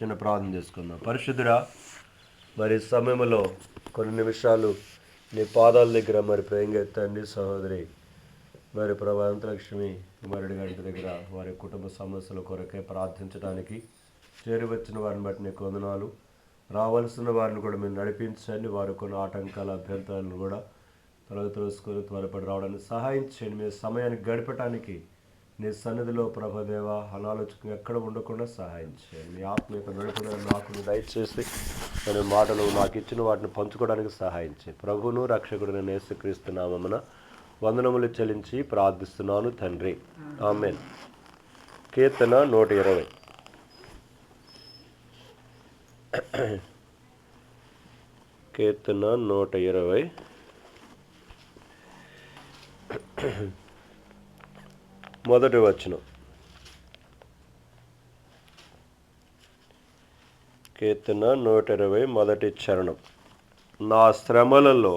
చిన్న ప్రార్థన చేసుకుందాం. పరిశుద్ధుడా, మరి సమయంలో కొన్ని నిమిషాలు నీ పాదాల దగ్గర మరి ప్రేమగా తండ్రి సహోదరి మరి ప్రభా అనంతలక్ష్మి కుమారుడి గారి దగ్గర వారి కుటుంబ సమస్యల కొరకే ప్రార్థించడానికి చేరువచ్చిన వారిని బట్టి నీకు వందనాలు. రావాల్సిన వారిని కూడా మీరు నడిపించండి. వారు కొన్ని ఆటంకాల అభ్యంతరాలను కూడా తొలగి త్వరపడి రావడానికి సహాయం చేయండి. మీ సమయాన్ని గడపటానికి నీ సన్నిధిలో ప్రభదేవ అనాలోచన ఎక్కడ ఉండకుండా సహాయం చేయండి. మీ ఆత్మ యొక్క నడుపుదల నాకు దయచేసి కొన్ని మాటలు నాకు ఇచ్చిన వాటిని పంచుకోవడానికి సహాయం చేయండి. ప్రభువును రక్షకుడు యేసుక్రీస్తు నామమున వందనములు చెల్లించి ప్రార్థిస్తున్నాను తండ్రి, ఆమేన్. కీర్తన 120. కీర్తన 120 మొదటి వచనం. కీర్తన 120 మొదటి చరణం. నా శ్రమలలో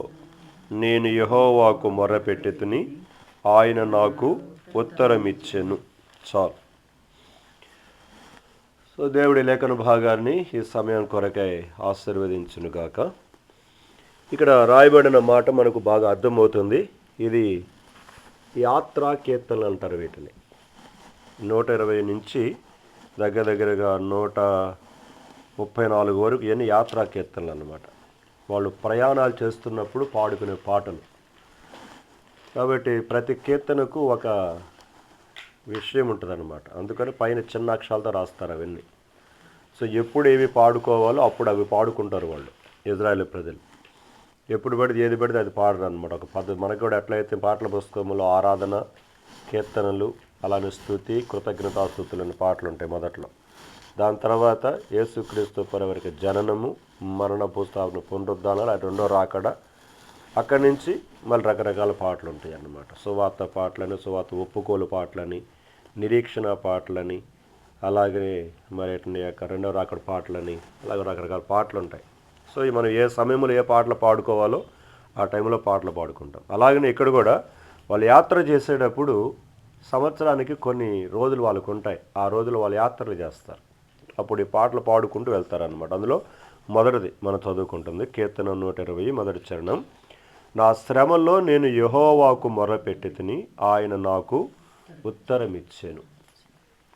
నేను యెహోవాకు మొర్రపెట్టుతిని, ఆయన నాకు ఉత్తరమిచ్చెను. చాలు. సో దేవుడి లేఖన భాగాన్ని ఈ సమయం కొరకై ఆశీర్వదించునుగాక. ఇక్కడ రాయబడిన మాట మనకు బాగా అర్థమవుతుంది. ఇది యాత్రా కీర్తనలు అంటారు వీటిని. 120 నుంచి దగ్గరగా 134 వరకు ఇవన్నీ యాత్రా కీర్తనలు అన్నమాట. వాళ్ళు ప్రయాణాలు చేస్తున్నప్పుడు పాడుకునే పాటలు. కాబట్టి ప్రతి కీర్తనకు ఒక విషయం ఉంటుంది అన్నమాట. అందుకని పైన చిన్న అక్షరాలతో రాస్తారు అవన్నీ. సో ఎప్పుడు ఏవి పాడుకోవాలో అప్పుడు అవి పాడుకుంటారు వాళ్ళు, ఇజ్రాయేల్ ప్రజలు. ఎప్పుడు పడితే ఏది పడితే అది పాడరు అనమాట. ఒక పద్ధతి. మనకు కూడా ఎట్లయితే పాటల పుస్తకంలో ఆరాధన, కీర్తనలు, అలానే స్తుతి, కృతజ్ఞతాస్తుతులు అనే పాటలు ఉంటాయి మొదట్లో. దాని తర్వాత యేసుక్రీస్తు పరివరకు జననము, మరణ పుస్తకం, పునరుద్ధానాలు, అది రెండో రాకడ. అక్కడి నుంచి మళ్ళీ రకరకాల పాటలు ఉంటాయి అన్నమాట. సువార్త పాటలని, సువార్త ఒప్పుకోలు పాటలని, నిరీక్షణ పాటలని, అలాగే మరి యొక్క రెండో రాకడ పాటలని, అలాగే రకరకాల పాటలు ఉంటాయి. సో మనం ఏ సమయంలో ఏ పాటలు పాడుకోవాలో ఆ టైంలో పాటలు పాడుకుంటాం. అలాగనే ఇక్కడ కూడా వాళ్ళు యాత్ర చేసేటప్పుడు సంవత్సరానికి కొన్ని రోజులు వాళ్ళకు ఉంటాయి. ఆ రోజులు వాళ్ళు యాత్రలు చేస్తారు. అప్పుడు ఈ పాటలు పాడుకుంటూ వెళ్తారనమాట. అందులో మొదటిది మనం చదువుకుంటుంది కీర్తన 120 మొదటి చరణం. నా శ్రమలో నేను యెహోవాకు మొర్రపెట్టుతిని, ఆయన నాకు ఉత్తరమిచ్చెను.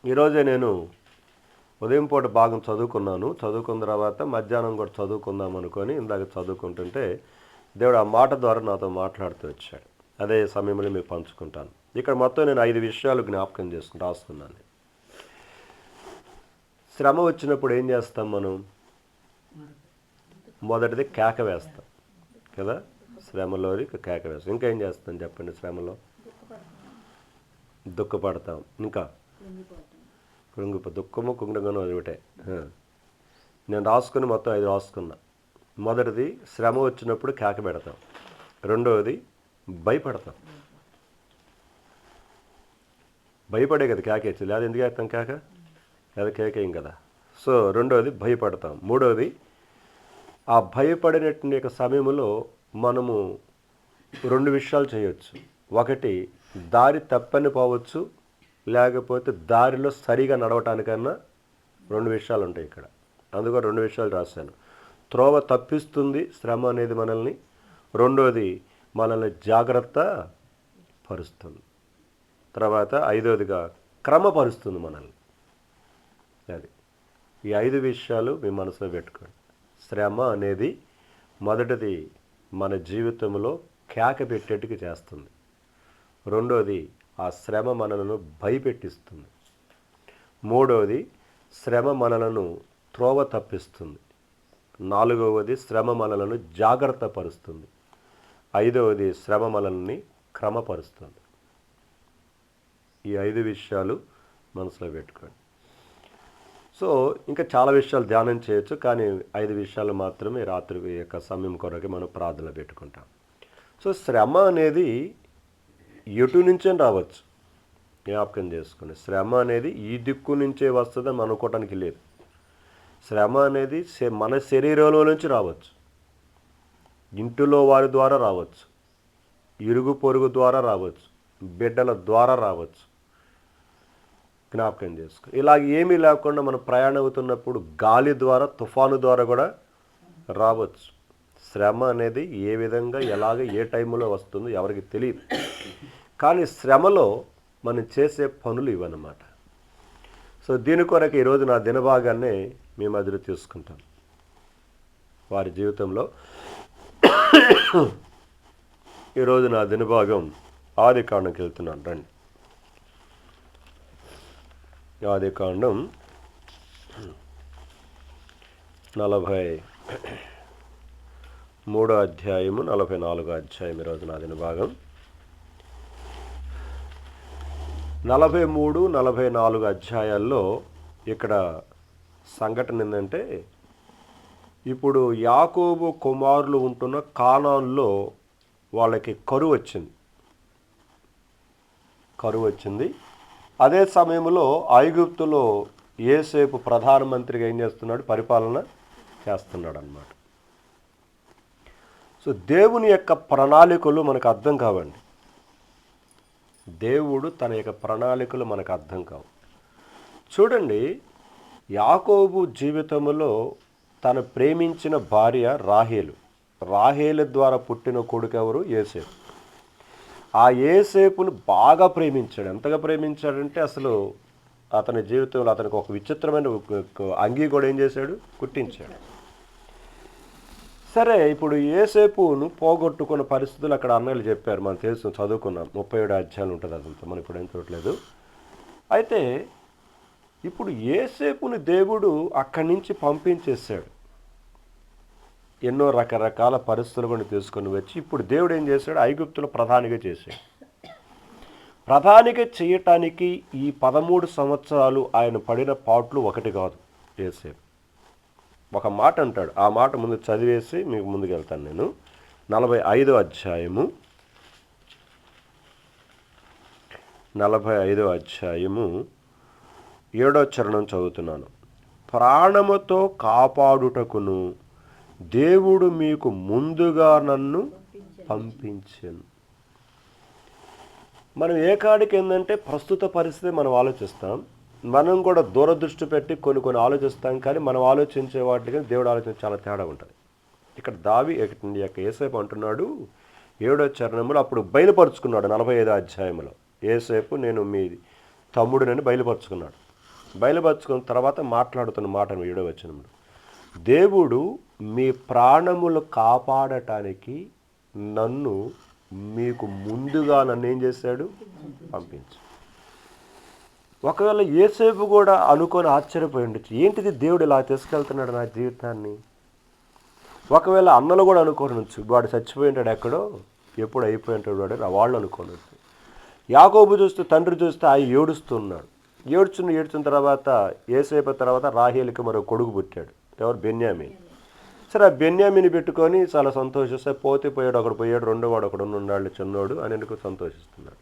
ఈరోజే నేను ఉదయం పూట భాగం చదువుకున్న తర్వాత మధ్యాహ్నం కూడా చదువుకుందాం అనుకొని ఇందాక చదువుకుంటుంటే దేవుడు ఆ మాట ద్వారా నాతో మాట్లాడుతూ వచ్చాడు. అదే సమయంలో మీకు పంచుకుంటాను. ఇక్కడ మొత్తం నేను 5 విషయాలు జ్ఞాపకం రాసుకున్నాను. శ్రమ వచ్చినప్పుడు ఏం చేస్తాం మనం? మొదటిది కేక వేస్తాం కదా. శ్రమలోని కేక వేస్తాం. ఇంకా ఏం చేస్తాం చెప్పండి? శ్రమలో దుఃఖపడతాం. ఇంకా దుఃఖము కుంగడం అది ఒకటే. నేను రాసుకుని మొత్తం 5 రాసుకున్నా. మొదటిది శ్రమ వచ్చినప్పుడు కేక పెడతాం. రెండవది భయపడతాం. భయపడే కదా కేక వేసి, లేదా ఎందుకు వేస్తాం కేక? లేదా కేకేం కదా. సో రెండవది భయపడతాం. మూడవది ఆ భయపడినటువంటి యొక్క సమయంలో మనము 2 విషయాలు చేయొచ్చు. ఒకటి, దారి తప్పని పోవచ్చు, లేకపోతే దారిలో సరిగా నడవటానికన్నా 2 విషయాలు ఉంటాయి ఇక్కడ. అందుకని 2 విషయాలు రాశాను. త్రోవ తప్పిస్తుంది శ్రమ అనేది మనల్ని. రెండోది మనల్ని జాగ్రత్త పరుస్తుంది. తర్వాత ఐదవదిగా క్రమపరుస్తుంది మనల్ని. అది ఈ 5 విషయాలు మీ మనసులో పెట్టుకోండి. శ్రమ అనేది మొదటిది మన జీవితంలో కేక పెట్టేట్టుగా చేస్తుంది. రెండోది ఆ శ్రమ మనలను భయపెట్టిస్తుంది. మూడవది శ్రమ మనలను త్రోవ తప్పిస్తుంది. నాలుగవది శ్రమ మనలను జాగ్రత్త పరుస్తుంది. ఐదవది శ్రమ మనల్ని క్రమపరుస్తుంది. ఈ 5 విషయాలు మనసులో పెట్టుకోండి. సో ఇంకా చాలా విషయాలు ధ్యానం చేయొచ్చు, కానీ 5 విషయాలు మాత్రమే రాత్రి యొక్క సమయం కొరకు మనం ప్రార్థన పెట్టుకుంటాం. సో శ్రమ అనేది ఎటు నుంచే రావచ్చు. జ్ఞాపకం చేసుకోండి. శ్రమ అనేది ఈ దిక్కు నుంచే వస్తుందని అనుకోవటానికి లేదు. శ్రమ అనేది మన శరీరంలో నుంచి రావచ్చు, ఇంటిలో వారి ద్వారా రావచ్చు, ఇరుగు పొరుగు ద్వారా రావచ్చు, బిడ్డల ద్వారా రావచ్చు జ్ఞాపకం చేసుకో. ఇలాగ ఏమీ లేకుండా మనం ప్రయాణం అవుతున్నప్పుడు గాలి ద్వారా, తుఫాను ద్వారా కూడా రావచ్చు. శ్రమ అనేది ఏ విధంగా, ఎలాగ, ఏ టైంలో వస్తుందో ఎవరికి తెలియదు. కానీ శ్రమలో మనం చేసే పనులు ఇవన్నమాట. సో దీని కొరకు ఈరోజు నా దినభాగాన్ని మీ మధ్యలో తీసుకుంటాం. వారి జీవితంలో ఈరోజు నా దినభాగం ఆదికాండంకి వెళ్తున్నాను. రండి, ఆదికాండం 43వ అధ్యాయము 44వ అధ్యాయం ఈరోజు నా దినభాగం. 43, 44 అధ్యాయాల్లో ఇక్కడ సంఘటన ఏంటంటే, ఇప్పుడు యాకోబు కుమారులు ఉంటున్న కానాన్లో వాళ్ళకి కరువు వచ్చింది. అదే సమయంలో ఐగుప్తులో యోసేపు ప్రధానమంత్రిగా ఏం చేస్తున్నాడు? పరిపాలన చేస్తున్నాడు అన్నమాట. సో దేవుని యొక్క ప్రణాళికలు మనకు అర్థం కావండి. దేవుడు తన యొక్క ప్రణాళికలు మనకు అర్థం కావు. చూడండి, యాకోబు జీవితంలో తను ప్రేమించిన భార్య రాహేలు ద్వారా పుట్టిన కొడుకు ఎవరు? యోసేపు. ఆ యోసేపును బాగా ప్రేమించాడు. ఎంతగా ప్రేమించాడంటే అసలు అతని జీవితంలో అతనికి ఒక విచిత్రమైన అంగీ కూడా ఏం చేశాడు? కుట్టించాడు. సరే, ఇప్పుడు యోసేపును పోగొట్టుకున్న పరిస్థితులు అక్కడ అన్నయ్యలు చెప్పారు. మనం తెలుసు, చదువుకున్నాం. 37 అధ్యాయాలు ఉంటుంది అదంతా, మనం ఇప్పుడు ఏం చూడలేదు. అయితే ఇప్పుడు యోసేపుని దేవుడు అక్కడి నుంచి పంపించేశాడు. ఎన్నో రకరకాల పరిస్థితులు కూడా తీసుకొని వచ్చి ఇప్పుడు దేవుడు ఏం చేశాడు? ఐగుప్తులో ప్రధానిగా చేశాడు. ప్రధానిగా చేయటానికి ఈ 13 సంవత్సరాలు ఆయన పడిన పాటలు ఒకటి కాదు. యోసేపు ఒక మాట అంటాడు. ఆ మాట ముందు చదివేసి మీకు ముందుకు వెళ్తాను నేను. 45వ అధ్యాయము 7వ చరణం చదువుతున్నాను. ప్రాణముతో కాపాడుటకును దేవుడు మీకు ముందుగా నన్ను పంపించాను. మనం ఏ కాడికి ఏంటంటే ప్రస్తుత పరిస్థితి మనం ఆలోచిస్తాం. మనం కూడా దూరదృష్టి పెట్టి కొన్ని ఆలోచిస్తాం. కానీ మనం ఆలోచించే వాటికి దేవుడు ఆలోచించే చాలా తేడా ఉంటుంది. ఇక్కడ యోసేపు అంటున్నాడు 7వ చరణంలో, అప్పుడు బయలుపరుచుకున్నాడు 45వ అధ్యాయంలో. యోసేపు నేను మీ తమ్ముడినని బయలుపరుచుకున్న తర్వాత మాట్లాడుతున్న మాట 7వ వచనంలో, దేవుడు మీ ప్రాణములు కాపాడటానికి నన్ను మీకు ముందుగా ఏం చేశాడు? పంపించు. ఒకవేళ యోసేపు కూడా అనుకొని ఆశ్చర్యపోయి ఉండొచ్చు, ఏంటిది దేవుడు ఇలా తీసుకెళ్తున్నాడు నా జీవితాన్ని. ఒకవేళ అన్నలు కూడా అనుకోనొచ్చు, వాడు చచ్చిపోయి ఉంటాడు, ఎక్కడో ఎప్పుడు అయిపోయి ఉంటాడు వాడు, వాళ్ళు అనుకోనొచ్చు. యాకోబు చూస్తే, తండ్రి చూస్తే ఆయన ఏడుస్తున్నాడు. ఏడ్చిన తర్వాత యోసేపు తర్వాత రాహేలుకి మరో కొడుకు పుట్టాడు. ఎవరు? బెన్యామీన్. సరే, ఆ బెన్యామీని పెట్టుకొని చాలా సంతోషిస్తే, పోయాడు, ఒకడు పోయాడు, రెండో వాడు ఒకడు ఉన్నాడు చిన్నోడు అని ఎందుకు సంతోషిస్తున్నాడు.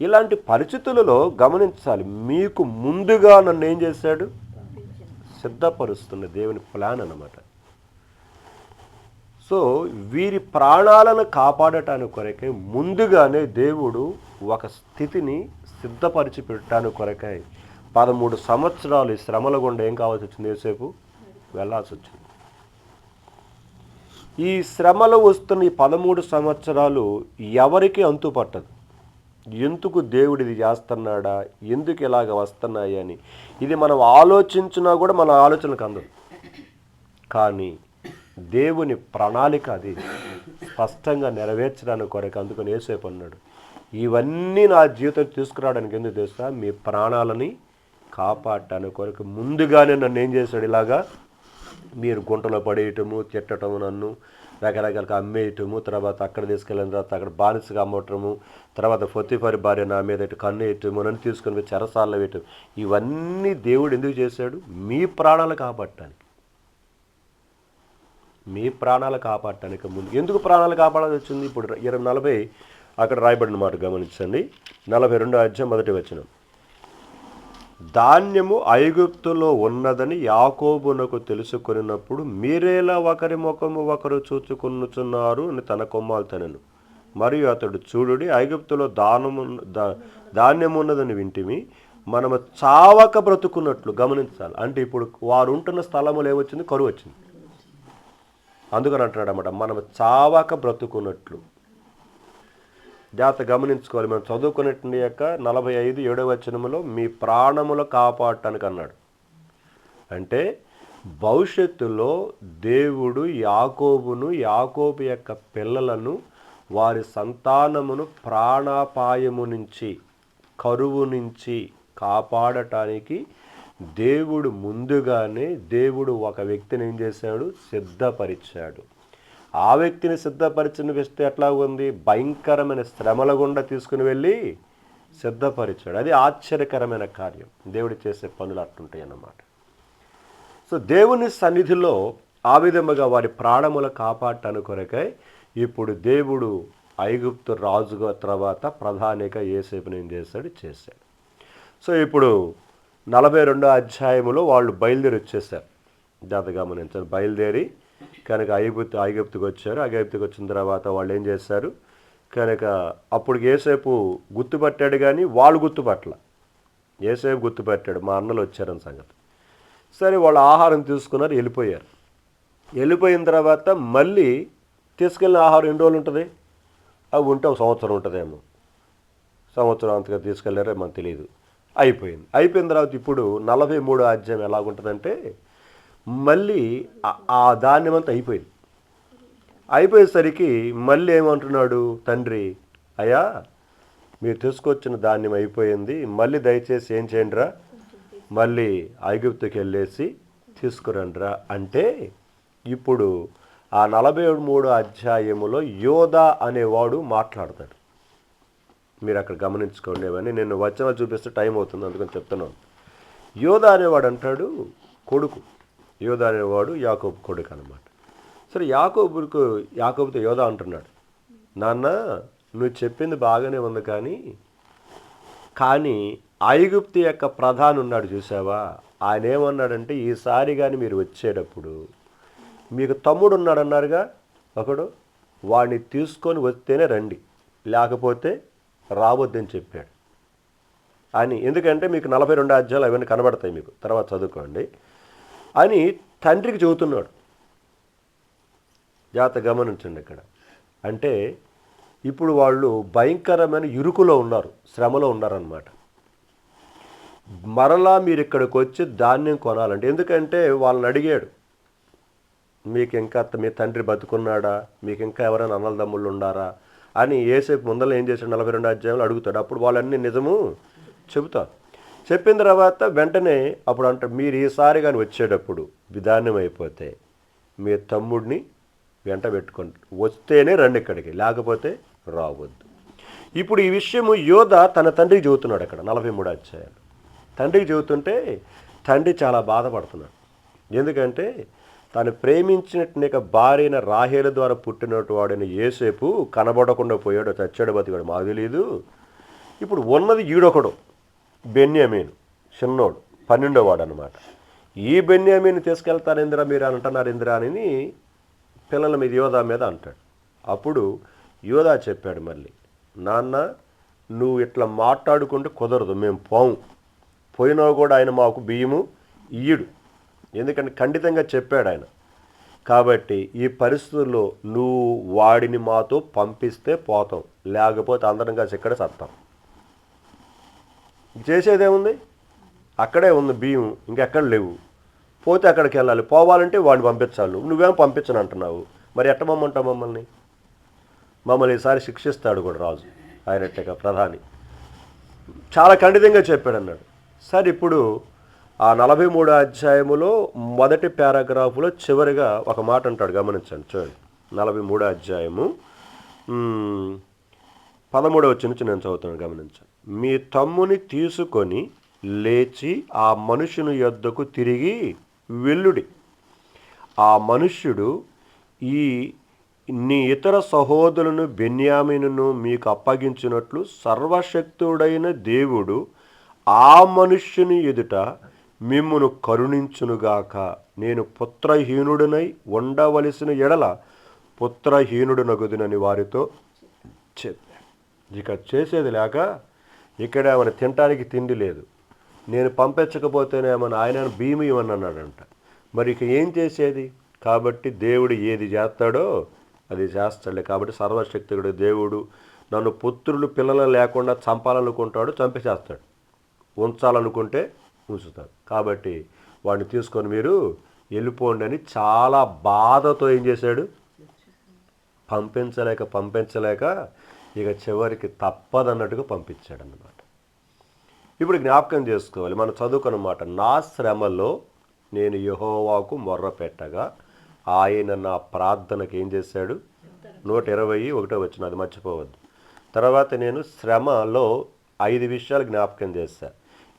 ఇలాంటి పరిస్థితులలో గమనించాలి, మీకు ముందుగా నన్ను ఏం చేశాడు? సిద్ధపరుస్తున్న దేవుని ప్లాన్ అన్నమాట. సో వీరి ప్రాణాలను కాపాడటానికి కొరకై ముందుగానే దేవుడు ఒక స్థితిని సిద్ధపరిచి పెట్టడానికి కొరకై 13 సంవత్సరాలు ఈ శ్రమల గుండా ఏం కావాల్సి వచ్చింది? యోసేపు వెళ్ళాల్సి వచ్చింది. ఈ శ్రమలు వస్తున్న ఈ 13 సంవత్సరాలు ఎవరికి అంతు పట్టదు. ఎందుకు దేవుడు ఇది చేస్తున్నాడా, ఎందుకు ఇలాగ వస్తున్నాయి అని ఇది మనం ఆలోచించినా కూడా మన ఆలోచనకు అందదు. కానీ దేవుని ప్రణాళిక అది స్పష్టంగా నెరవేర్చడానికి కొరకు. అందుకని యోసేపు అన్నాడు, ఇవన్నీ నా జీవితం తీసుకురావడానికి ఎందుకు తెలుసా? మీ ప్రాణాలని కాపాడటానికి కొరకు ముందుగానే నన్ను ఏం చేశాడు? ఇలాగా మీరు గుంటలో పడేయటము, తిట్టటము, నన్ను రకరకాలుగా అమ్మేయటము, తర్వాత అక్కడ తీసుకెళ్ళిన తర్వాత అక్కడ బానిసగా అమ్మటము, తర్వాత పొత్తిఫారు భార్య నా మీద కన్ను వేయటము, నన్ను తీసుకొని చెరసాల్లో వేయటం, ఇవన్నీ దేవుడు ఎందుకు చేశాడు? మీ ప్రాణాలు కాపాడటానికి. మీ ప్రాణాలు కాపాడటానికి ముందు ఎందుకు ప్రాణాలు కాపాడాల్సి వచ్చింది? ఇప్పుడు 40 అక్కడ రాయబడిన మాట గమనించండి. 42వ అధ్యాయం 1వ వచనం, ధాన్యము ఐగుప్తులో ఉన్నదని యాకోబునకు తెలుసుకొనినప్పుడు మీరేలా ఒకరి ముఖము ఒకరు చూచుకొనుచున్నారు అని తన కుమార్తెను. మరియు అతడు, చూడుడి, ఐగుప్తులో ధాన్యమున్నదని వింటిమి, మనము చావక బ్రతుకున్నట్లు గమనించాలి. అంటే ఇప్పుడు వారు ఉంటున్న స్థలములో ఏమొచ్చింది? కరువు వచ్చింది. అందుకని అంటున్నాడు అన్నమాట, మనం చావక బ్రతుకున్నట్లు. జాగ్రత్త గమనించుకోవాలి. మనం చదువుకున్నట్టు యొక్క 45:7 మీ ప్రాణములు కాపాడటానికి అన్నాడు. అంటే భవిష్యత్తులో దేవుడు యాకోబు యొక్క పిల్లలను, వారి సంతానమును ప్రాణాపాయము నుంచి, కరువు నుంచి కాపాడటానికి దేవుడు ముందుగానే ఒక వ్యక్తిని ఏం చేశాడు? సిద్ధపరిచాడు. ఆ వ్యక్తిని సిద్ధపరిచిన వ్యక్తి ఎట్లా ఉంది? భయంకరమైన శ్రమల గుండా తీసుకుని వెళ్ళి సిద్ధపరిచాడు. అది ఆశ్చర్యకరమైన కార్యం. దేవుడు చేసే పనులు అట్టుంటాయి అన్నమాట. సో దేవుని సన్నిధిలో ఆ విధముగా వారి ప్రాణముల కాపాడటానికి కొరకై ఇప్పుడు దేవుడు ఐగుప్తు రాజుగా తర్వాత ప్రధానిగా యోసేపుని ఏం చేశాడు. సో ఇప్పుడు 42వ అధ్యాయములో వాళ్ళు బయలుదేరి వచ్చేసారు. జాగ్రత్తగా గమనించారు. బయలుదేరి కనుక ఐగుప్తుకు వచ్చారు. ఐగుప్తుకు వచ్చిన తర్వాత వాళ్ళు ఏం చేశారు? కనుక అప్పుడు యోసేపు గుర్తుపట్టాడు, కానీ వాళ్ళు గుర్తుపట్టల. యోసేపు గుర్తుపట్టాడు, మా అన్నలు వచ్చారని సంగతి. సరే, వాళ్ళు ఆహారం తీసుకున్నారు, వెళ్ళిపోయారు. వెళ్ళిపోయిన తర్వాత మళ్ళీ తీసుకెళ్ళిన ఆహారం ఎన్ని రోజులు ఉంటుంది? అవి ఉంటే 1 సంవత్సరం ఉంటుందేమో. సంవత్సరం అంతగా తీసుకెళ్ళారో మనకు తెలియదు. అయిపోయిన తర్వాత ఇప్పుడు 43వ అధ్యాయం ఎలాగుంటుందంటే, మళ్ళీ ఆ ధాన్యం అంతా అయిపోయేసరికి మళ్ళీ ఏమంటున్నాడు తండ్రి, అయ్యా మీరు తీసుకొచ్చిన ధాన్యం అయిపోయింది, మళ్ళీ దయచేసి ఏం చేయండిరా, మళ్ళీ ఐగుప్తుకి వెళ్ళేసి తీసుకురండిరా అంటే, ఇప్పుడు ఆ 43వ అధ్యాయములో యోధా అనేవాడు మాట్లాడతాడు. మీరు అక్కడ గమనించుకోండి. అవన్నీ నేను వచనాలు చూపిస్తే టైం అవుతుంది, అందుకని చెప్తున్నాను. యోధా అనేవాడు అంటాడు కొడుకు. యోధా అనేవాడు యాకోబు కొడుకు అనమాట. సరే, యాకోబుతో యోధా అంటున్నాడు, నాన్న నువ్వు చెప్పింది బాగానే ఉంది, కానీ ఐగుప్తు యొక్క ప్రధాని ఉన్నాడు చూసావా, ఆయన ఏమన్నాడంటే, ఈసారి కానీ మీరు వచ్చేటప్పుడు మీకు తమ్ముడు ఉన్నాడు అన్నారుగా ఒకడు, వాడిని తీసుకొని వస్తేనే రండి, లేకపోతే రావద్దని చెప్పాడు అని. ఎందుకంటే మీకు 42 అధ్యాయాలు అవన్నీ కనబడతాయి, మీకు తర్వాత చదువుకోండి అని తండ్రికి చెబుతున్నాడు. జాగ్రత్త గమనించండి ఇక్కడ. అంటే ఇప్పుడు వాళ్ళు భయంకరమైన ఇరుకులో ఉన్నారు, శ్రమలో ఉన్నారన్నమాట. మరలా మీరు ఇక్కడికి వచ్చి ధాన్యం కొనాలంటే, ఎందుకంటే వాళ్ళని అడిగాడు, మీకు ఇంకా మీ తండ్రి బతుకున్నాడా, మీకు ఇంకా ఎవరైనా అన్నదమ్ముళ్ళు ఉన్నారా అని యోసేపు ముందర ఏం చేశాడు? 42 అధ్యాయంలో అడుగుతాడు. అప్పుడు వాళ్ళన్నీ నిజము చెబుతారు. చెప్పిన తర్వాత వెంటనే అప్పుడు అంటే, మీరు ఈసారి కానీ వచ్చేటప్పుడు విధానం అయిపోతే మీ తమ్ముడిని వెంట పెట్టుకోండి, వస్తేనే రండి ఇక్కడికి, లేకపోతే రావద్దు. ఇప్పుడు ఈ విషయము యోధా తన తండ్రికి చెబుతున్నాడు అక్కడ 43 అధ్యాయాలు. తండ్రికి చెబుతుంటే తండ్రి చాలా బాధపడుతున్నాడు. ఎందుకంటే తను ప్రేమించినట్టు భార్యన రాహేలు ద్వారా పుట్టినట్టు వాడిన యోసేపు కనబడకుండా పోయాడు, చచ్చాడు, బతికాడు, మాకు తెలియదు. ఇప్పుడు ఉన్నది ఈడొకడు బెన్యామీను, చిన్నోడు, 12వ వాడు అనమాట. ఈ బెన్యామీని తీసుకెళ్తారు ఇందిరా మీరు అంటున్నారు ఇందిరా అని పిల్లల మీద యోధా మీద అంటాడు. అప్పుడు యోధా చెప్పాడు మళ్ళీ, నాన్న నువ్వు ఇట్లా మాట్లాడుకుంటే కుదరదు, మేము పోయినా కూడా ఆయన మాకు బియ్యము ఇయ్యడు, ఎందుకంటే ఖండితంగా చెప్పాడు ఆయన. కాబట్టి ఈ పరిస్థితుల్లో నువ్వు వాడిని మాతో పంపిస్తే పోతాం, లేకపోతే అందరం కలిసి ఇక్కడే సత్తాం. చేసేదేముంది? అక్కడే ఉంది బియ్యం, ఇంకెక్కడ లేవు. పోతే అక్కడికి వెళ్ళాలి, పోవాలంటే వాడిని పంపించాలి. నువ్వేం పంపించను అంటున్నావు, మరి ఎట్ట మమ్మంటావు మమ్మల్ని ఈసారి శిక్షిస్తాడు కూడా రాజు, ఆయనట్టేగా ప్రధాని. చాలా ఖండితంగా చెప్పాడు అన్నాడు. సరే, ఇప్పుడు ఆ 43వ అధ్యాయములో మొదటి పారాగ్రాఫ్లో చివరిగా ఒక మాట అంటాడు, గమనించండి. చూడండి, 43వ అధ్యాయము 13వ వచనం నుంచి నేను చదువుతాను, గమనించండి. మీ తమ్ముని తీసుకొని లేచి ఆ మనుషుని యొద్దకు తిరిగి వెళ్ళుడి. ఆ మనుష్యుడు నీ ఇతర సహోదరులను బెన్యామీనును మీకు అప్పగించినట్లు సర్వశక్తుడైన దేవుడు ఆ మనుష్యుని ఎదుట మిమ్మును కరుణించునుగాక. నేను పుత్రహీనుడినై ఉండవలసిన ఎడల పుత్రహీనుడునగుదునని వారితో చెప్పాడు. ఇక చేసేది లేక ఇక్కడ మన తినటానికి తిండి లేదు, నేను పంపించకపోతేనేమని ఆయన భీము ఇవ్వని అన్నాడంట. మరి ఇక ఏం చేసేది? కాబట్టి దేవుడు ఏది చేస్తాడో అది చేస్తాడులే. కాబట్టి సర్వశక్తుడు దేవుడు నన్ను పుత్రులు పిల్లలు లేకుండా చంపాలనుకుంటాడు, చంపేసేస్తాడు. ఉంచాలనుకుంటే ఉంచుతాడు. కాబట్టి వాడిని తీసుకొని మీరు వెళ్ళిపోండి అని చాలా బాధతో ఏం చేశాడు? పంపించలేక ఇక చివరికి తప్పదన్నట్టుగా పంపించాడు అన్నమాట. ఇప్పుడు జ్ఞాపకం చేసుకోవాలి, మనం చదువుకున్న మాట, నా శ్రమలో నేను యెహోవాకు మొర్ర పెట్టగా ఆయన నా ప్రార్థనకు ఏం చేశాడు? 121 వచ్చిన, అది మర్చిపోవద్దు. తర్వాత నేను శ్రమలో 5 విషయాలు జ్ఞాపకం చేశా.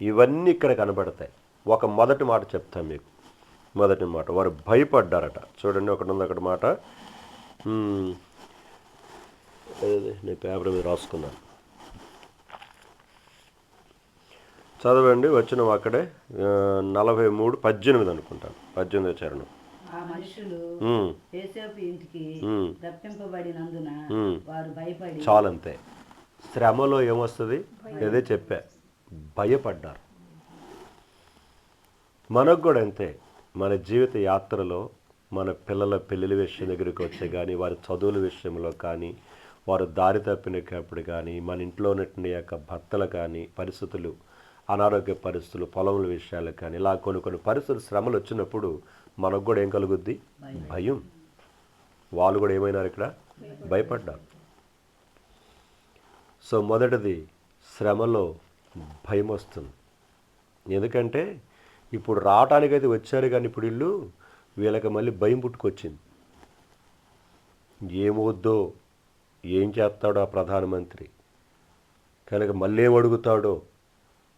ఇవన్నీ ఇక్కడ కనబడతాయి. ఒక మొదటి మాట చెప్తాను మీకు. మొదటి మాట, వారు భయపడ్డారట. చూడండి, ఒకటి ఉంది అక్కడ మాట. నేను పేపర్ మీద రాసుకున్నాను, చదవండి. వచ్చిన అక్కడే 43:18 అనుకుంటాను, 18వ చరణం. ఆ మనుషులు యోసేపు ఇంటికి రప్పింపబడినందున వారు భయపడి. చాలంతే. శ్రమలో ఏమొస్తుంది? అదే చెప్పా, భయపడ్డారు. మనకు కూడా అంతే. మన జీవిత యాత్రలో మన పిల్లల పెళ్ళిళ్ళ విషయం దగ్గరికి వచ్చే కానీ, వారి చదువుల విషయంలో కానీ, వారు దారి తప్పినప్పుడు కానీ, మన ఇంట్లో ఉన్నటువంటి యొక్క భర్తలు కానీ, పరిస్థితులు, అనారోగ్య పరిస్థితులు, పొలముల విషయాలు కానీ, ఇలా కొన్ని పరిస్థితులు, శ్రమలు వచ్చినప్పుడు మనకు కూడా ఏం కలుగుద్ది? భయం. వాళ్ళు కూడా ఏమైనారు? ఇక్కడ భయపడ్డారు. సో మొదటిది, శ్రమలో భయం వస్తుంది. ఎందుకంటే ఇప్పుడు రావటానికైతే వచ్చారు, కానీ ఇప్పుడు వీళ్ళకి మళ్ళీ భయం పుట్టుకొచ్చింది. ఏమవుద్దో, ఏం చేస్తాడో ఆ ప్రధానమంత్రి, కనుక మళ్ళీ ఏం అడుగుతాడో,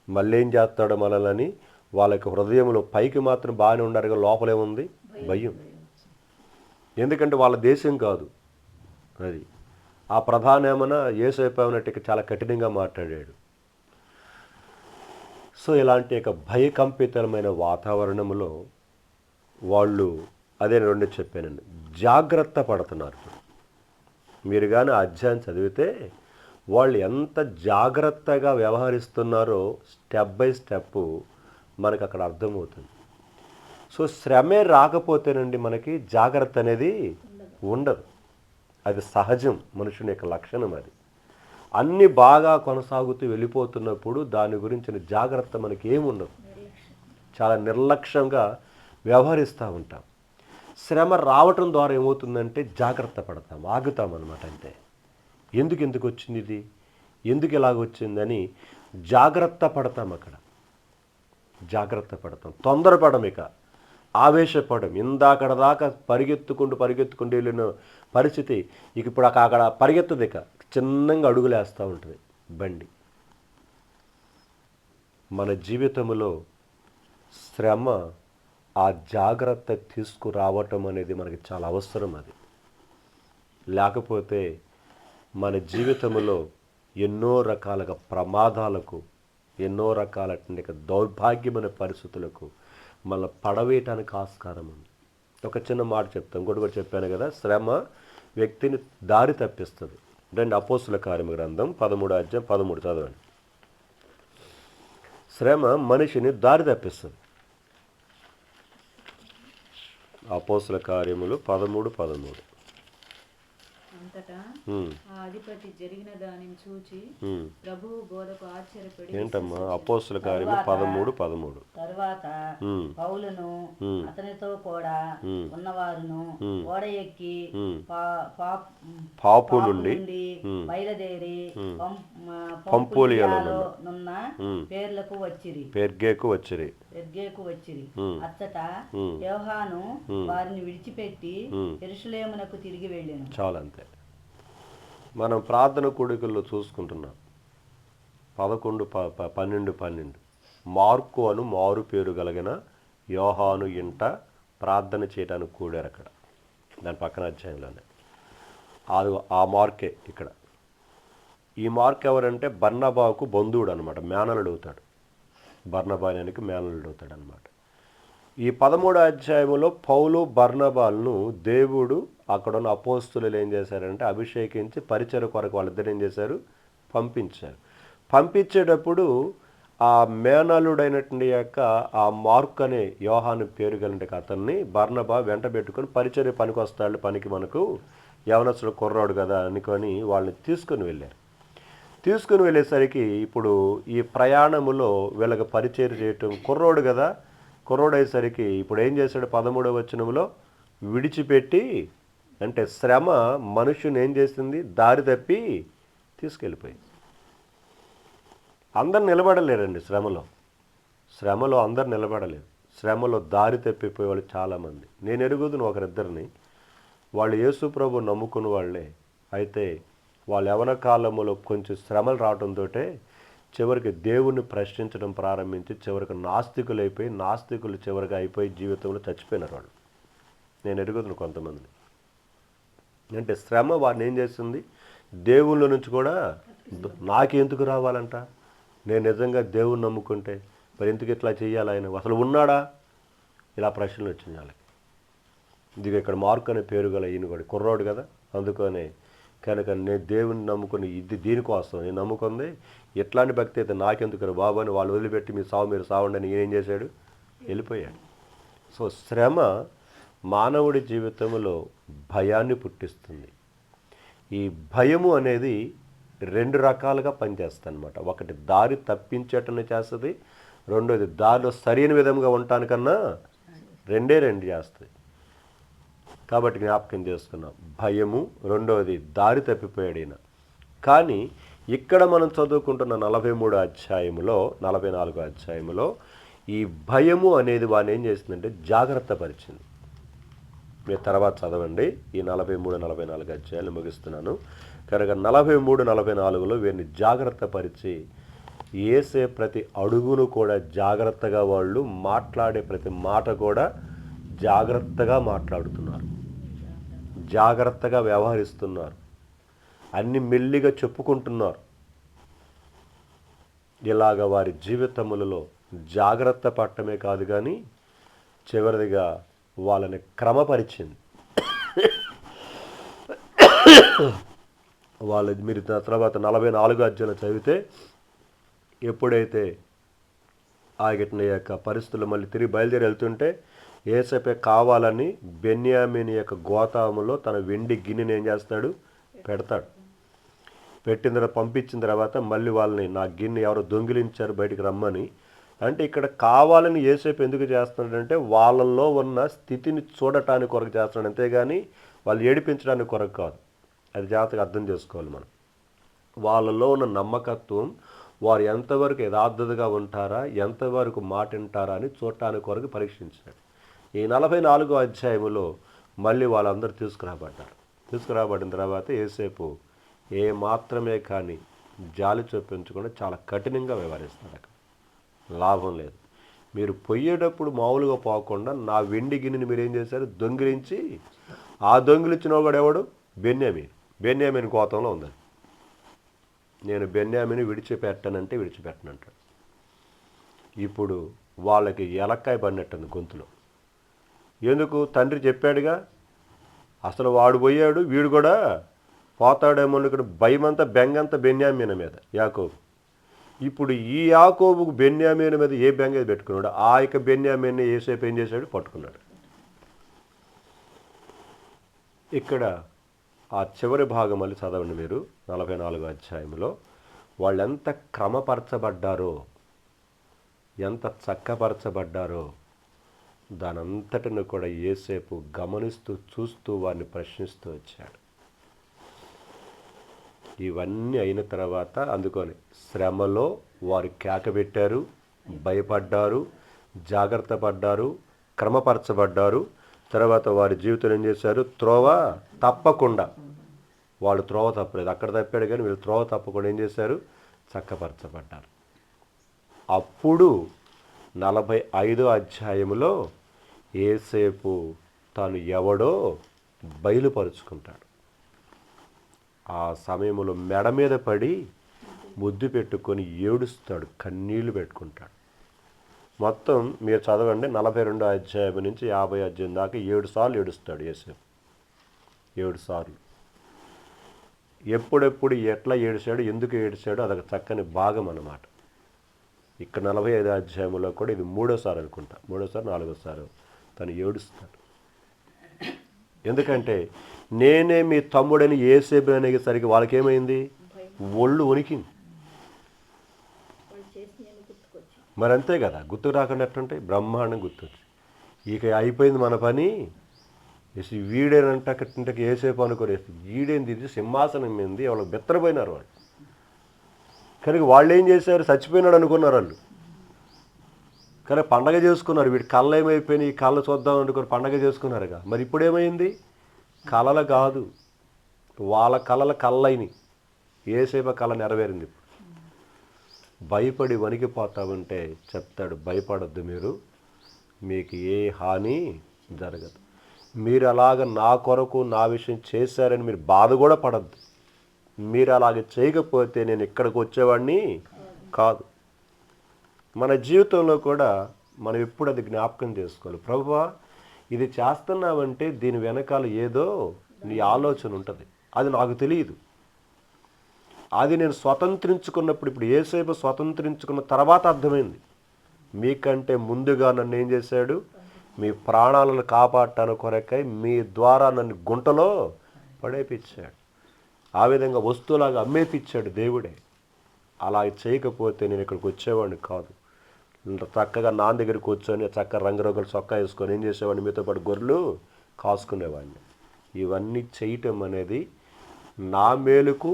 మళ్ళీ ఏం చేస్తాడో మనల్ని వాళ్ళకి హృదయంలో పైకి మాత్రం బాగానే ఉన్నారు, లోపలేముంది? భయం. ఎందుకంటే వాళ్ళ దేశం కాదు అది. ఆ ప్రధాని ఏమన్నా యేసయ్య ఉన్నట్టు చాలా కఠినంగా మాట్లాడాడు. సో ఇలాంటి యొక్క భయకంపితమైన వాతావరణంలో వాళ్ళు, అదే రెండు చెప్పానండి, జాగ్రత్త పడుతున్నారు. మీరు కానీ ఆ అధ్యాయం చదివితే వాళ్ళు ఎంత జాగ్రత్తగా వ్యవహరిస్తున్నారో స్టెప్ బై స్టెప్ మనకు అక్కడ అర్థమవుతుంది. సో శ్రమే రాకపోతేనండి మనకి జాగ్రత్త అనేది ఉండదు. అది సహజం, మనుషుని యొక్క లక్షణం అది. అన్నీ బాగా కొనసాగుతూ వెళ్ళిపోతున్నప్పుడు దాని గురించిన జాగ్రత్త మనకి ఏముండదు. చాలా నిర్లక్ష్యంగా వ్యవహరిస్తూ ఉంటాం. శ్రమ రావటం ద్వారా ఏమవుతుందంటే జాగ్రత్త పడతాం, ఆగుతాం అన్నమాట. అంతే. ఎందుకు వచ్చింది ఇది, ఎందుకు ఇలాగొచ్చిందని జాగ్రత్త పడతాం. అక్కడ జాగ్రత్త పడతాం, తొందరపడం, ఇక ఆవేశపడం. ఇందాకడ దాకా పరిగెత్తుకుంటూ వెళ్ళిన పరిస్థితి ఇక ఇప్పుడు అక్కడ పరిగెత్తదు, ఇక చిన్నగా అడుగులేస్తూ ఉంటుంది బండి. మన జీవితంలో శ్రమ ఆ జాగ్రత్త తీసుకురావటం అనేది మనకి చాలా అవసరం. అది లేకపోతే మన జీవితంలో ఎన్నో రకాలుగా ప్రమాదాలకు, ఎన్నో రకాల దౌర్భాగ్యమైన పరిస్థితులకు మళ్ళీ పడవేయటానికి ఆస్కారం ఉంది. ఒక చిన్న మాట చెప్తాను, ఇంకోటి కూడా చెప్పాను కదా, శ్రమ వ్యక్తిని దారి తప్పిస్తుంది. రెండు అపోస్తుల కార్యము గ్రంథం 13:13 చదవండి. శ్రమ మనిషిని దారి తప్పిస్తుంది. అపోస్తుల కార్యములు 13:13. అంతటా ఆ అధిపతి జరిగిన దానిని చూచి ప్రభువు బోధకు ఆశ్చర్యపడి. ఏంటమ్మా అపోస్తుల కార్యము 13:13? తరువాత పౌలును అతనితో కూడా ఉన్నవారును ఓడ ఎక్కి పాపు నుండి బయలుదేరి పంఫూలియాలో నున్న పెర్గేకు వచ్చిరి. అచ్చట యోహాను వారిని విడిచిపెట్టి యెరూషలేమునకు తిరిగి వెళ్ళాను. చాలంతే. మనం ప్రార్థన కూడికల్లో చూసుకుంటున్నాం 11-12 మార్కు అను మారు పేరు కలిగిన యోహాను ఇంట ప్రార్థన చేయడానికి కూడారు అక్కడ. దాని పక్కన అధ్యాయంలోనే ఆ మార్కే ఇక్కడ. ఈ మార్క్ ఎవరంటే బర్నబాకు బంధువుడు అనమాట, మేనలుడు అవుతాడు. బర్నబానికి మేనలుడు అవుతాడు అనమాట. ఈ 13వ అధ్యాయంలో పౌలు బర్నబాలను దేవుడు అక్కడ ఉన్న అపోస్తులు ఏం చేశారంటే అభిషేకించి పరిచయ కొరకు వాళ్ళిద్దరు ఏం చేశారు? పంపించారు. పంపించేటప్పుడు ఆ మేనలుడైనటువంటి యొక్క ఆ మార్క్ అనే యోహాను పేరు కలిగిన అతన్ని బర్నబా వెంట పెట్టుకొని పరిచర్య పనికి వస్తాడు, పనికి మనకు యవనస్తుడు కుర్రాడు కదా అనుకొని వాళ్ళని తీసుకుని వెళ్ళారు. తీసుకుని వెళ్ళేసరికి ఇప్పుడు ఈ ప్రయాణములో వీళ్ళకి పరిచయం చేయటం, కుర్రోడు కదా, కుర్రోడు అయ్యేసరికి ఇప్పుడు ఏం చేశాడు 13వ వచనంలో, విడిచిపెట్టి అంటే శ్రమ మనుషుని ఏం చేసింది, దారి తప్పి తీసుకెళ్ళిపోయింది. అందరు నిలబడలేరండి శ్రమలో అందరు నిలబడలేరు. శ్రమలో దారి తప్పిపోయేవాళ్ళు చాలామంది. నేను ఎరుగుదును ఒకరిద్దరిని, వాళ్ళు యేసు ప్రభు నమ్ముకున్న వాళ్ళే, అయితే వాళ్ళ యవన కాలంలో కొంచెం శ్రమలు రావడంతో చివరికి దేవుణ్ణి ప్రశ్నించడం ప్రారంభించి చివరికి నాస్తికులు చివరికి అయిపోయి జీవితంలో చచ్చిపోయినారు వాళ్ళు. నేను ఎరుగుదును కొంతమంది. అంటే శ్రమ వాడిని ఏం చేస్తుంది, దేవుళ్ళ నుంచి కూడా నాకెందుకు రావాలంట, నేను నిజంగా దేవుణ్ణి నమ్ముకుంటే మరి ఎందుకు ఇట్లా చేయాలి, ఆయన అసలు ఉన్నాడా, ఇలా ప్రశ్నలు వచ్చింది వాళ్ళకి. ఇది ఇక్కడ మార్క్ అనే పేరు గల ఈయన కూడా కుర్రాడు కదా, అందుకని కనుక నేను దేవుని నమ్ముకుని ఇది దీనికోసం నేను నమ్ముకుంది, ఎట్లాంటి భక్తి అయితే నాకెందుకు బాబు అని వాళ్ళు వదిలిపెట్టి మీరు సావండి అని ఈయన ఏం చేశాడు, వెళ్ళిపోయాడు. సో శ్రమ మానవుడి జీవితంలో భయాన్ని పుట్టిస్తుంది. ఈ భయము అనేది 2 రకాలుగా పనిచేస్తుంది అనమాట. ఒకటి దారి తప్పించేటని చేస్తుంది, రెండోది దారిలో సరైన విధంగా ఉండటానికన్నా రెండు చేస్తుంది. కాబట్టి జ్ఞాపకం చేసుకున్నాం, భయము, రెండవది దారి తప్పిపోయాడు ఈయన. కానీ ఇక్కడ మనం చదువుకుంటున్న 43వ అధ్యాయములో 44వ అధ్యాయములో ఈ భయము అనేది వాడిని ఏం చేసిందంటే జాగ్రత్త పరిచింది. మీరు తర్వాత చదవండి, ఈ 43, 44 అధ్యాయాలు ముగిస్తున్నాను కనుక 43, 44లో వీరిని జాగ్రత్త పరిచి వేసే ప్రతి అడుగును కూడా జాగ్రత్తగా, వాళ్ళు మాట్లాడే ప్రతి మాట కూడా జాగ్రత్తగా మాట్లాడుతున్నారు, జాగ్రత్తగా వ్యవహరిస్తున్నారు, అన్ని మెల్లిగా చెప్పుకుంటున్నారు. ఇలాగ వారి జీవితములలో జాగ్రత్త పట్టమే కాదు కానీ చివరిదిగా వాళ్ళని క్రమపరిచింది. మీరు తర్వాత 44 అధ్యాయం చదివితే ఎప్పుడైతే ఆగిన యొక్క పరిస్థితులు మళ్ళీ తిరిగి బయలుదేరి వెళ్తుంటే యేసప్పే కావాలని బెన్యామీను యొక్క గోతాములో తన వెండి గిన్నెని ఏం చేస్తాడు, పెడతాడు. పెట్టిన తర్వాత పంపించిన తర్వాత మళ్ళీ వాళ్ళని నా గిన్నె ఎవరో దొంగిలించారు బయటికి రమ్మని అంటే ఇక్కడ కావాలని యేసప్ప ఎందుకు చేస్తున్నాడంటే వాళ్ళల్లో ఉన్న స్థితిని చూడటానికి కొరకు చేస్తున్నాడు, అంతేగాని వాళ్ళు ఏడిపించడానికి కొరకు కాదు. అది జాగ్రత్తగా అర్థం చేసుకోవాలి మనం. వాళ్ళలో ఉన్న నమ్మకత్వం, వారు ఎంతవరకు యథార్థతగా ఉంటారా, ఎంతవరకు మాట వింటారా అని చూడటానికి కొరకు పరీక్షించాడు. ఈ 44వ అధ్యాయంలో మళ్ళీ వాళ్ళందరూ తీసుకురాబడిన తర్వాత యేసేపు ఏ మాత్రమే కానీ జాలి చూపించకుండా చాలా కఠినంగా వ్యవహరిస్తాడు. అక్కడ లాభం లేదు, మీరు పోయేటప్పుడు మామూలుగా పోకుండా నా వెండి గిన్నెని మీరు ఏం చేశారు, దొంగిలించి, ఆ దొంగిలించిన వాడు ఎవడు, బెన్యామీన్ గోతంలో ఉందని, నేను బెన్యామీని విడిచిపెట్టనంటే విడిచిపెట్టనంటాడు. ఇప్పుడు వాళ్ళకి ఎలక్కాయ పడినట్టుంది గొంతులో. ఎందుకు, తండ్రి చెప్పాడుగా, అసలు వాడు పోయాడు వీడు కూడా పోతాడేమో ఇక్కడ భయమంతా బెంగంతా బెన్యామీన మీద యాకోబు. ఇప్పుడు ఈ యాకోబుకు బెన్యామీన మీద ఏ బెంగ పెట్టుకున్నాడు, ఆ యొక్క బెన్యామీన్ని యేసేపు ఏం చేశాడు, పట్టుకున్నాడు. ఇక్కడ ఆ చివరి భాగం మళ్ళీ చదవండి మీరు 44వ అధ్యాయంలో. వాళ్ళు ఎంత క్రమపరచబడ్డారో, ఎంత చక్కపరచబడ్డారో దానంతటిని కూడా యేసేపు గమనిస్తూ చూస్తూ వారిని ప్రశ్నిస్తూ వచ్చాడు. ఇవన్నీ అయిన తర్వాత అందుకొని శ్రమలో వారు కేకబెట్టారు, భయపడ్డారు, జాగ్రత్త పడ్డారు, క్రమపరచబడ్డారు. తర్వాత వారి జీవితం ఏం చేశారు, త్రోవ తప్పకుండా, వాళ్ళు త్రోవ తప్పలేదు, అక్కడ తప్పాడు కానీ వీళ్ళు త్రోవ తప్పకుండా ఏం చేశారు, చక్కపరచబడ్డారు. అప్పుడు 45వ అధ్యాయంలో యేసేపు తాను ఎవడో బయలుపరుచుకుంటాడు. ఆ సమయంలో మెడ మీద పడి ముద్దు పెట్టుకొని ఏడుస్తాడు, కన్నీళ్లు పెట్టుకుంటాడు. మొత్తం మీరు చదవండి 42వ అధ్యాయం నుంచి 50వ అధ్యాయం దాకా 7 సార్లు ఏడుస్తాడు యేసేపు. 7 సార్లు. ఎప్పుడెప్పుడు ఎట్లా ఏడిచాడు, ఎందుకు ఏడిచాడు, అదొక చక్కని భాగం అన్నమాట. ఇక్కడ 45 అధ్యాయంలో కూడా ఇది మూడోసారి అనుకుంటా, నాలుగోసారి తను ఏడుస్తాడు. ఎందుకంటే నేనే మీ తమ్ముడని యేసేపు అనేసరికి వాళ్ళకేమైంది, ఒళ్ళు వణికింది. మరి అంతే కదా, గుర్తుకు రాకుండా ఎట్టుంటే బ్రహ్మాండం గుర్తొచ్చి ఇక అయిపోయింది మన పని. వీడేనంటే అక్కడింటకి యేసేపు అనుకోరేసి వీడేంది, ఇది సింహాసనం ఏంది, వాళ్ళకి బెత్తరపోయినారు వాళ్ళు. కనుక వాళ్ళు ఏం చేశారు, చచ్చిపోయినాడు అనుకున్నారు వాళ్ళు. కానీ పండగ చేసుకున్నారు. వీడి కళ్ళు ఏమైపోయినాయి, ఈ కళ్ళు చూద్దాం అనుకుని పండగ చేసుకున్నారుగా. మరి ఇప్పుడు ఏమైంది, కళలు కాదు వాళ్ళ కళల కళ్ళైనవి. యేసేపు కళ నెరవేరింది. ఇప్పుడు భయపడి వణికిపోతామంటే చెప్తాడు, భయపడద్దు మీరు, మీకు ఏ హాని జరగదు. మీరు అలాగ నా కొరకు నా విషయం చేశారని మీరు బాధ కూడా పడద్దు. మీరు అలాగ చేయకపోతే నేను ఇక్కడికి వచ్చేవాడిని కాదు. మన జీవితంలో కూడా మనం ఎప్పుడు అది జ్ఞాపకం చేసుకోవాలి. ప్రభువా, ఇది చేస్తున్నావంటే దీని వెనకాల ఏదో నీ ఆలోచన ఉంటుంది, అది నాకు తెలియదు. అది నేను స్వతంత్రించుకున్నప్పుడు, ఇప్పుడు యేసేపు స్వతంత్రించుకున్న తర్వాత అర్థమైంది. మీకంటే ముందుగా నన్ను ఏం చేశాడు, మీ ప్రాణాలను కాపాడటాను కొరకై మీ ద్వారా నన్ను గుంటలో పడేపించాడు. ఆ విధంగా వస్తువులాగా అమ్మేపించాడు దేవుడే. అలా చేయకపోతే నేను ఇక్కడికి వచ్చేవాడిని కాదు. చక్కగా నా దగ్గర కూర్చొని చక్కగా రంగురంగుల చొక్కా వేసుకొని ఏం చేసేవాడిని, మీతో పాటు గొర్రెలు కాసుకునేవాడిని. ఇవన్నీ చేయటం అనేది నా మేలుకు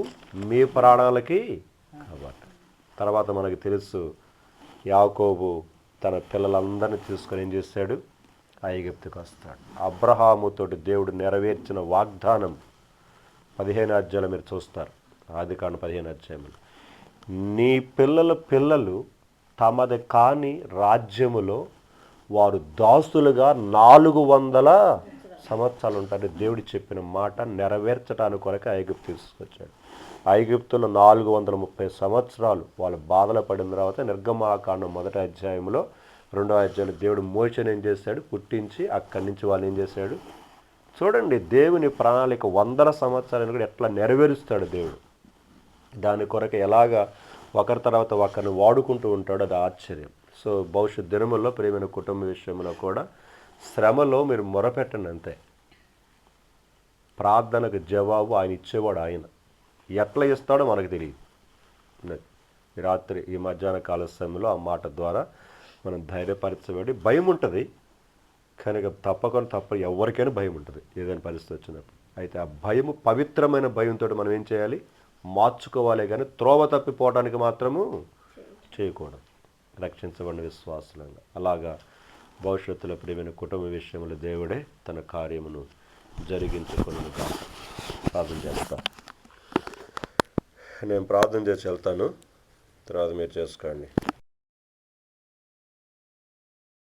మీ ప్రాణాలకి కాబట్టి. తర్వాత మనకి తెలుసు, యాకోబు తన పిల్లలందరినీ తీసుకొని ఏం చేశాడు, ఐగుప్తుకు వస్తాడు. అబ్రహాముతోటి దేవుడు నెరవేర్చిన వాగ్దానం 15 అధ్యాయాలు మీరు చూస్తారు. ఆదికాండం 15 అధ్యాయంలో, నీ పిల్లలు తమది కాని రాజ్యములో వారు దాసులుగా 400 సంవత్సరాలు ఉంటారు. దేవుడు చెప్పిన మాట నెరవేర్చడానికి కొరకు ఐగుప్తు తీసుకొచ్చాడు. ఐగుప్తులో 430 సంవత్సరాలు వాళ్ళు బాధలు పడిన తర్వాత నిర్గమాకాండం 1వ అధ్యాయంలో 2వ అధ్యాయంలో దేవుడు మోషేని ఏం చేశాడు, పుట్టించి అక్కడి నుంచి వాళ్ళు ఏం చేశాడు. చూడండి, దేవుని ప్రణాళిక 100 సంవత్సరాలను కూడా ఎట్లా నెరవేరుస్తాడు దేవుడు. దాని కొరకు ఎలాగా ఒకరి తర్వాత ఒకరిని వాడుకుంటూ ఉంటాడు, అది ఆశ్చర్యం. సో భవిష్యత్ దినముల్లో ప్రియమైన కుటుంబ విషయంలో కూడా శ్రమలో మీరు మొరపెట్టండి అంతే. ప్రార్థనకు జవాబు ఆయన ఇచ్చేవాడు. ఆయన ఎట్లా ఇస్తాడో మనకు తెలియదు. ఈ రాత్రి ఈ మధ్యాహ్న కాల సమయంలో ఆ మాట ద్వారా మనం ధైర్యపరచబడి, భయం ఉంటుంది కనుక తప్పకుండా ఎవరికైనా భయం ఉంటుంది ఏదైనా పరిస్థితి వచ్చినప్పుడు. అయితే ఆ భయము పవిత్రమైన భయంతో మనం ఏం చేయాలి, మార్చుకోవాలి. కానీ త్రోవ తప్పిపోవడానికి మాత్రము చేయకూడదు. రక్షించబడిన విశ్వాసులంగా అలాగా భవిష్యత్తులో ప్రియమైన కుటుంబ విషయంలో దేవుడే తన కార్యమును జరిగించుకుని ప్రార్థన చేస్తా. నేను ప్రార్థన చేసి వెళ్తాను, తర్వాత మీరు చేసుకోండి.